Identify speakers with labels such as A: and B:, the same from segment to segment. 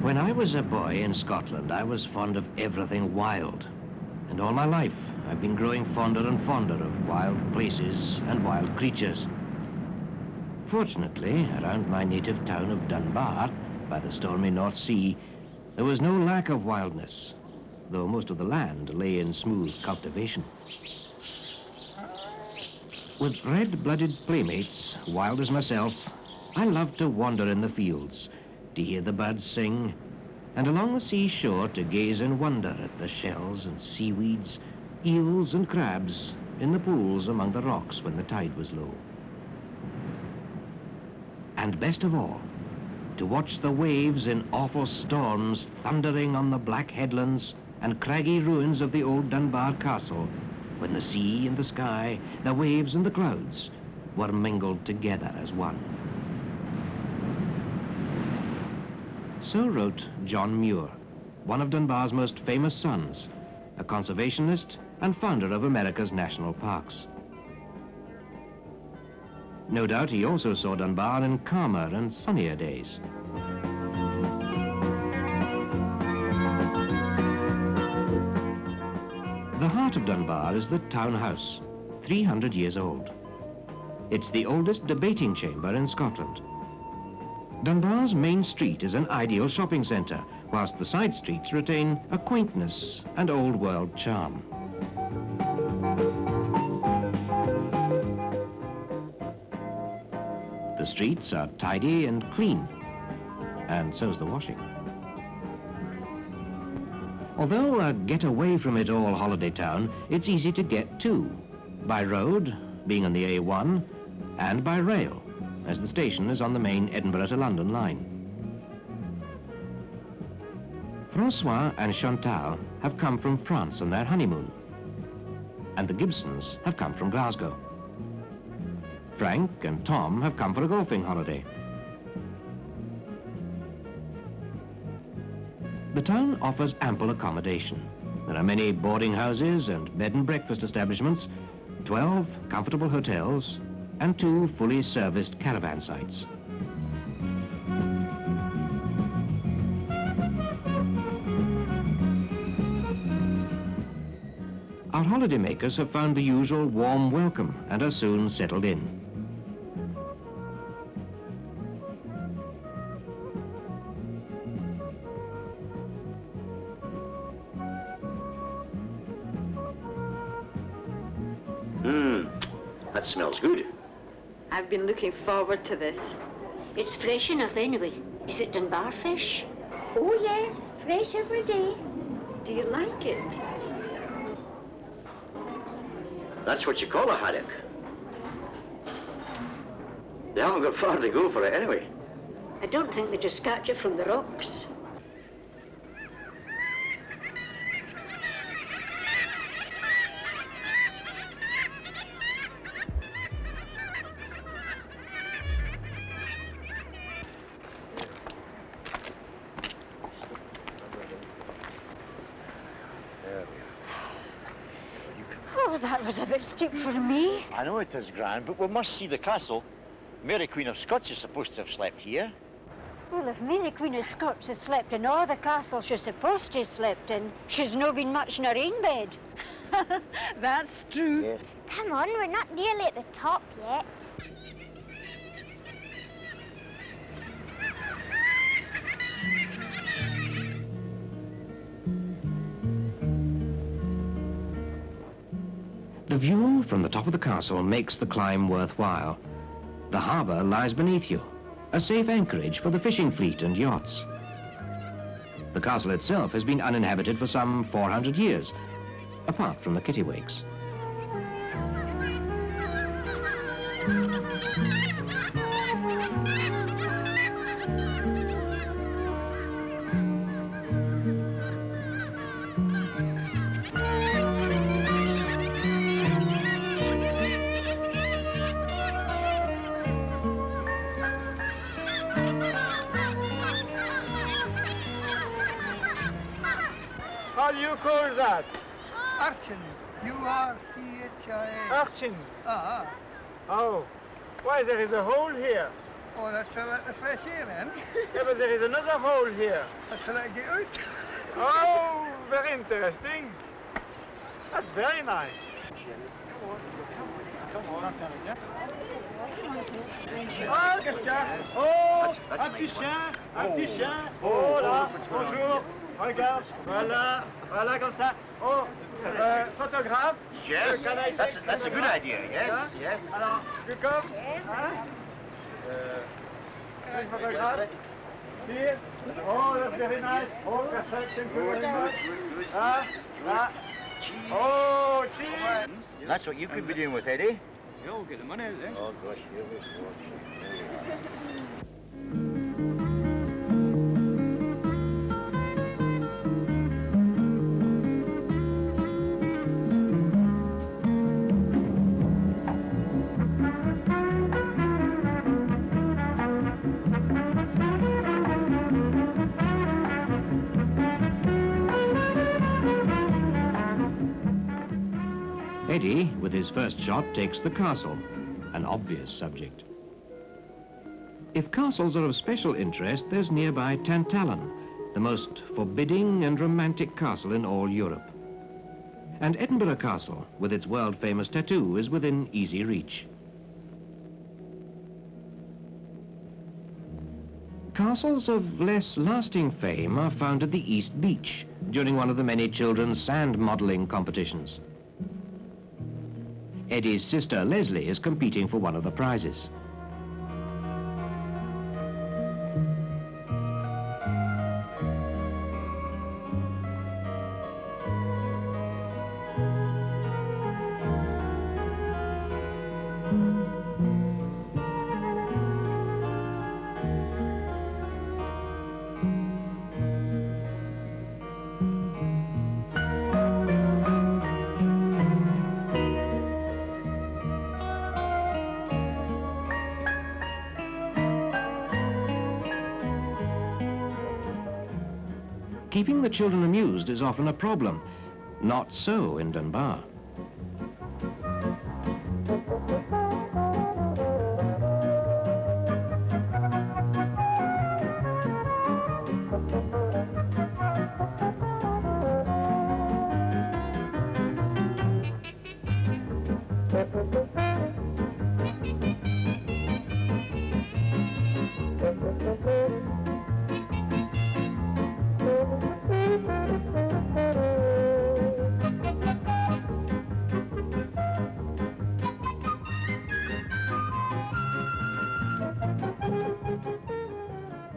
A: When I was a boy in Scotland, I was fond of everything wild. And all my life, I've been growing fonder and fonder of wild places and wild creatures. Fortunately, around my native town of Dunbar, by the stormy North Sea, there was no lack of wildness, though most of the land lay in smooth cultivation. With red-blooded playmates, wild as myself, I loved to wander in the fields, to hear the birds sing, and along the seashore to gaze in wonder at the shells and seaweeds, eels and crabs in the pools among the rocks when the tide was low. And best of all, to watch the waves in awful storms thundering on the black headlands and craggy ruins of the old Dunbar Castle, when the sea and the sky, the waves and the clouds were mingled together as one. So wrote John Muir, one of Dunbar's most famous sons, a conservationist and founder of America's national parks. No doubt he also saw Dunbar in calmer and sunnier days. The heart of Dunbar is the town house, 300 years old. It's the oldest debating chamber in Scotland. Dunbar's main street is an ideal shopping centre, whilst the side streets retain a quaintness and old-world charm. The streets are tidy and clean, and so's the washing. Although a get-away from it all holiday town, it's easy to get to, by road, being on the A1, and by rail, as the station is on the main Edinburgh to London line. François and Chantal have come from France on their honeymoon, and the Gibsons have come from Glasgow. Frank and Tom have come for a golfing holiday. The town offers ample accommodation. There are many boarding houses and bed and breakfast establishments, 12 comfortable hotels, and 2 fully serviced caravan sites. Our holidaymakers have found the usual warm welcome and are soon settled in.
B: That smells good.
C: I've been looking forward to this.
D: It's fresh enough anyway. Is it Dunbar fish?
E: Oh yes, fresh every day.
C: Do you like it?
B: That's what you call a haddock. They haven't got far to go for it anyway.
D: I don't think they just catch it from the rocks. Oh, that was a bit steep for me.
F: I know it is, Gran, but we must see the castle. Mary Queen of Scots is supposed to have slept here.
D: Well, if Mary Queen of Scots has slept in all the castles she's supposed to have slept in, she's no been much in her own bed.
C: That's true.
F: Yeah.
E: Come on, we're not nearly at the top yet.
A: The view from the top of the castle makes the climb worthwhile. The harbour lies beneath you, a safe anchorage for the fishing fleet and yachts. The castle itself has been uninhabited for some 400 years, apart from the kittiwakes.
G: How do you call that?
H: Urchins. U-R-C-H-I-N.
G: Urchins.
H: Ah,
G: Oh. Why, there is a hole here. Oh, that's to let the fresh air in. Yeah, but there is another hole here. That's to let it get out. Oh, very interesting. That's very nice. Come on. Ah, qu'est-ce qu'il y a? Oh, un petit chien. Oh, là, bonjour. Regarde, voilà, comme ça. Oh, photographe.
F: Yes,
G: Can I take
F: that's a good
G: photograph?
F: idea, yes,
G: Hein?
F: yes.
G: Alors, tu comme? Hein? Take photograph. Here. Oh, that's very nice. Oh, perfect. Thank you very much. Ah. Oh, cheese.
F: That's what you could be doing with Eddie.
G: You'll get the money out there.
F: Oh, gosh, here we go. There we are.
A: Eddie, with his first shot, takes the castle, an obvious subject. If castles are of special interest, there's nearby Tantallon, the most forbidding and romantic castle in all Europe. And Edinburgh Castle, with its world-famous tattoo, is within easy reach. Castles of less lasting fame are found at the East Beach during one of the many children's sand modeling competitions. Eddie's sister Leslie is competing for one of the prizes. Keeping the children amused is often a problem. Not so in Dunbar.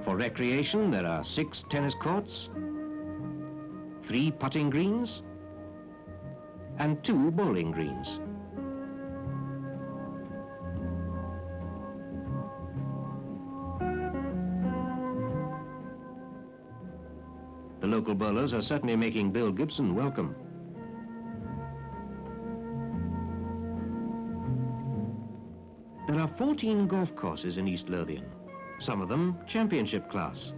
A: For recreation, there are 6 tennis courts, 3 putting greens, and 2 bowling greens. The local bowlers are certainly making Bill Gibson welcome. There are 14 golf courses in East Lothian, some of them championship class.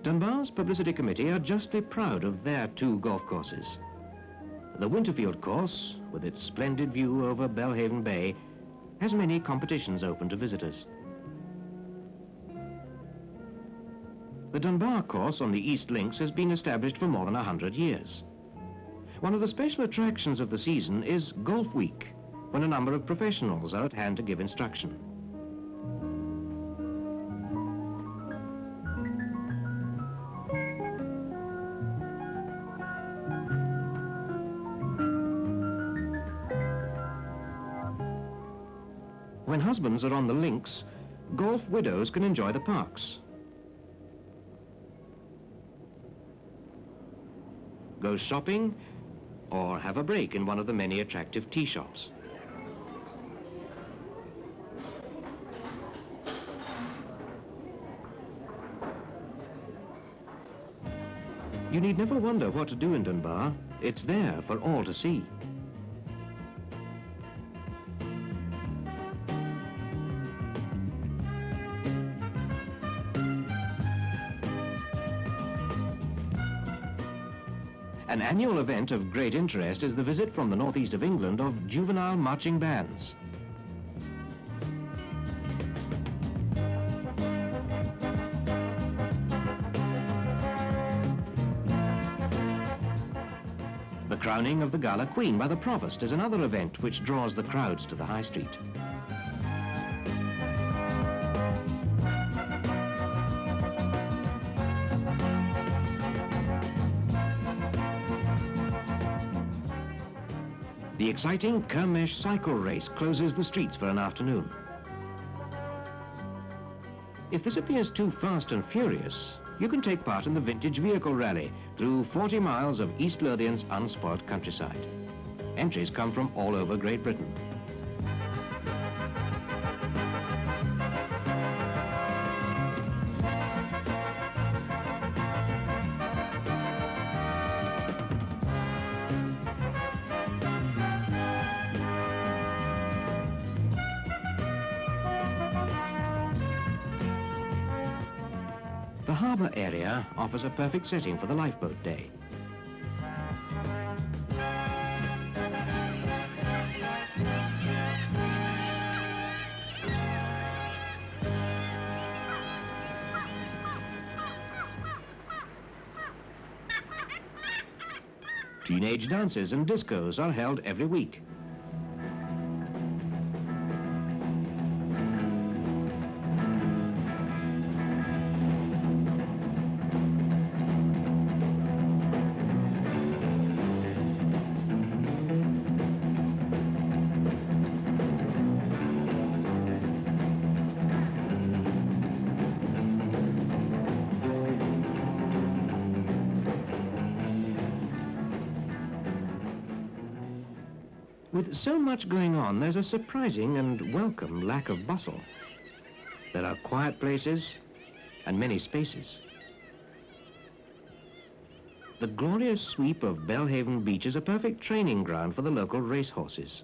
A: Dunbar's publicity committee are justly proud of their 2 golf courses. The Winterfield course, with its splendid view over Belhaven Bay, has many competitions open to visitors. The Dunbar course on the East Links has been established for more than 100 years. One of the special attractions of the season is Golf Week, when a number of professionals are at hand to give instruction. When husbands are on the links, golf widows can enjoy the parks. Go shopping, or have a break in one of the many attractive tea shops. You need never wonder what to do in Dunbar. It's there for all to see. An annual event of great interest is the visit from the northeast of England of juvenile marching bands. The crowning of the Gala Queen by the Provost is another event which draws the crowds to the High Street. The exciting Kermesh cycle race closes the streets for an afternoon. If this appears too fast and furious, you can take part in the Vintage Vehicle Rally through 40 miles of East Lothian's unspoilt countryside. Entries come from all over Great Britain. The harbour area offers a perfect setting for the lifeboat day. Teenage dances and discos are held every week. With so much going on, there's a surprising and welcome lack of bustle. There are quiet places and many spaces. The glorious sweep of Belhaven Beach is a perfect training ground for the local racehorses.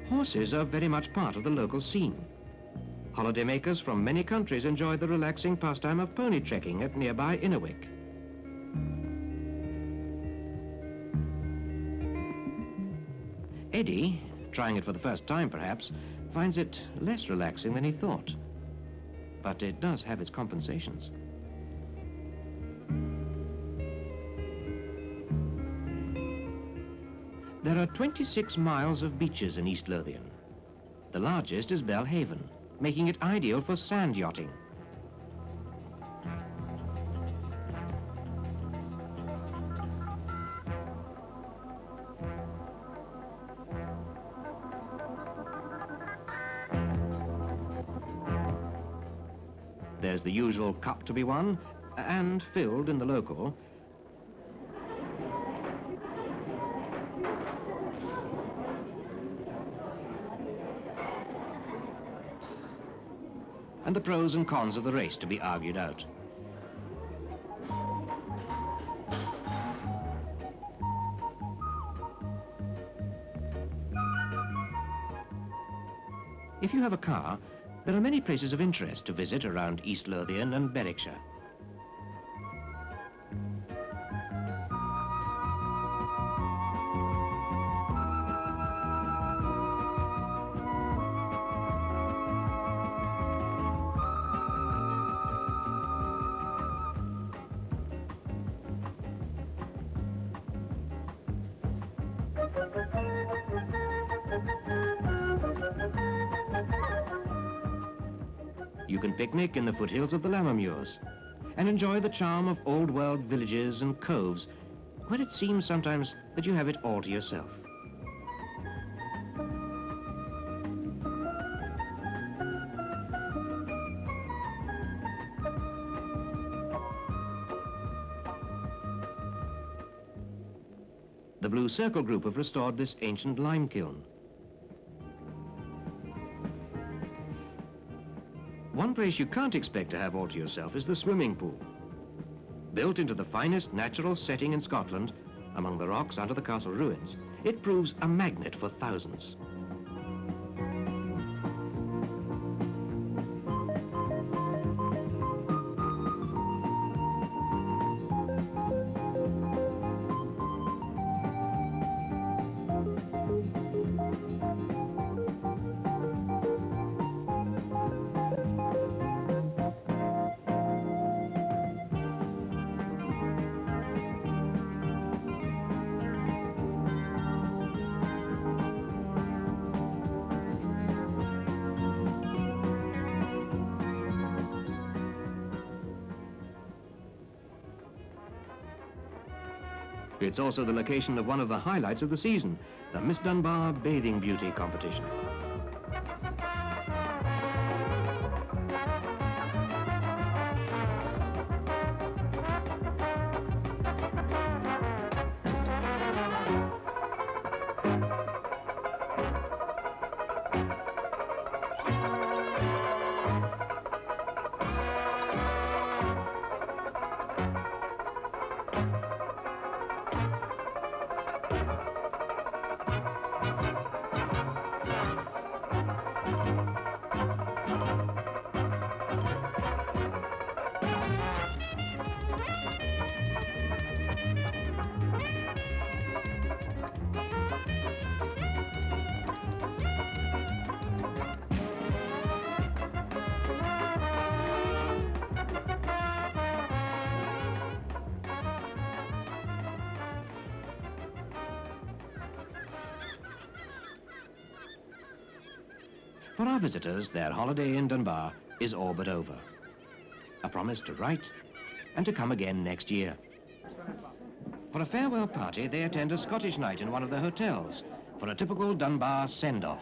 A: Horses are very much part of the local scene. Holidaymakers from many countries enjoy the relaxing pastime of pony trekking at nearby Innerwick. Eddie, trying it for the first time perhaps, finds it less relaxing than he thought. But it does have its compensations. There are 26 miles of beaches in East Lothian. The largest is Belhaven, making it ideal for sand yachting. There's the usual cup to be won and filled in the local. And the pros and cons of the race to be argued out. If you have a car, there are many places of interest to visit around East Lothian and Berwickshire. You can picnic in the foothills of the Lammermuirs and enjoy the charm of old-world villages and coves where it seems sometimes that you have it all to yourself. The Blue Circle Group have restored this ancient lime kiln. One place you can't expect to have all to yourself is the swimming pool. Built into the finest natural setting in Scotland, among the rocks under the castle ruins, it proves a magnet for thousands. It's also the location of one of the highlights of the season, the Miss Dunbar Bathing Beauty competition. For our visitors, their holiday in Dunbar is all but over. A promise to write and to come again next year. For a farewell party, they attend a Scottish night in one of the hotels for a typical Dunbar send-off.